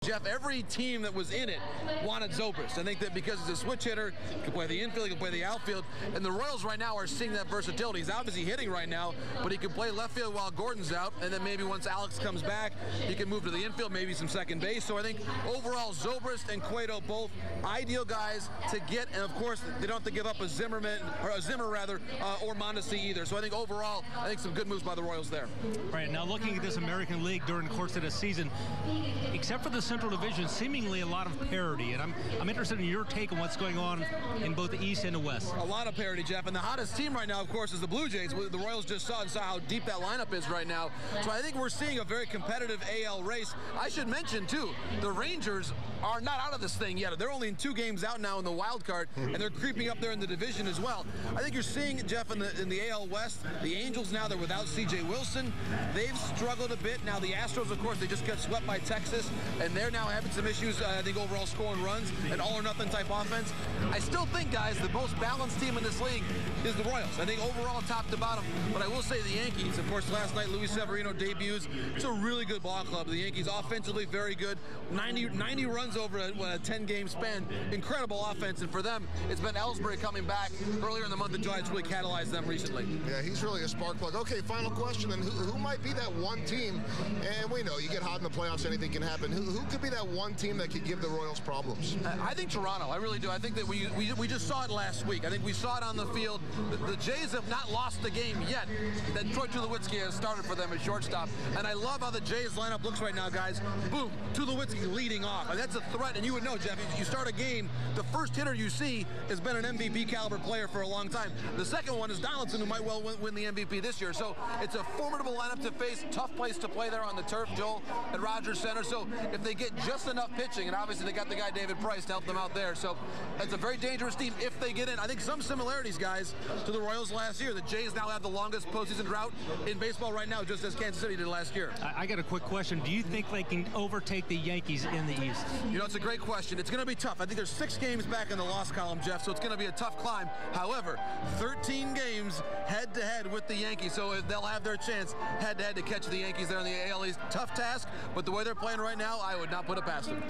Jeff, every team that was in it wanted Zobrist. I think that because he's a switch hitter, he can play the infield, he can play the outfield, and the Royals right now are seeing that versatility. He's obviously hitting right now, but he can play left field while Gordon's out, and then maybe once Alex comes back, he can move to the infield, maybe some second base. So I think overall, Zobrist and Cueto both ideal guys to get, and of course, they don't have to give up a Zimmer or Mondesi either. So I think overall, I think some good moves by the Royals there. Right, now looking at this American League during the course of the season, except for the Central Division, seemingly a lot of parity, and I'm interested in your take on what's going on in both the East and the West. A lot of parity, Jeff, and the hottest team right now, of course, is the Blue Jays. The Royals just saw how deep that lineup is right now. So I think we're seeing a very competitive AL race. I should mention, too, the Rangers are not out of this thing yet. They're only in 2 games out now in the wild card, and they're creeping up there in the division as well. I think you're seeing, Jeff, in the AL West, the Angels now, they're without C.J. Wilson. They've struggled a bit. Now the Astros, of course, they just got swept by Texas, and they're now having some issues, I think, overall scoring runs, an all-or-nothing type offense. I still think, guys, the most balanced team in this league is the Royals. I think overall, top to bottom. But I will say the Yankees, of course, last night, Luis Severino debuts. It's a really good ball club. The Yankees offensively very good. 90 runs over a 10-game span. Incredible offense. And for them, it's been Ellsbury coming back earlier in the month of July. It's really catalyzed them recently. Yeah, he's really a spark plug. Okay, final question. And who might be that one team? And we know you get hot in the playoffs, anything can happen. Who could be that one team that could give the Royals problems? I think Toronto. I really do. I think that we just saw it last week. I think we saw it on the field. The Jays have not lost the game yet. That Troy Tulowitzki has started for them at shortstop. And I love how the Jays lineup looks right now, guys. Boom, Tulowitzki leading off. And that's a threat. And you would know, Jeff, you start a game, the first hitter you see has been an MVP caliber player for a long time. The second one is Donaldson, who might well win the MVP this year. So it's a formidable lineup to face. Tough place to play there on the turf, Joel, at Rogers Center. So if they get just enough pitching, and obviously they got the guy David Price to help them out there. So it's a very dangerous team if they get in. I think some similarities, guys, to the Royals last year. The Jays now have the longest postseason drought in baseball right now, just as Kansas City did last year. I got a quick question. Do you think they can overtake the Yankees in the East? You know, it's a great question. It's going to be tough. I think there's 6 games back in the loss column, Jeff, so it's going to be a tough climb. However, 13 games head-to-head with the Yankees, so they'll have their chance head-to-head to catch the Yankees there in the AL East. Tough task, but the way they're playing right now, I would not put it past them.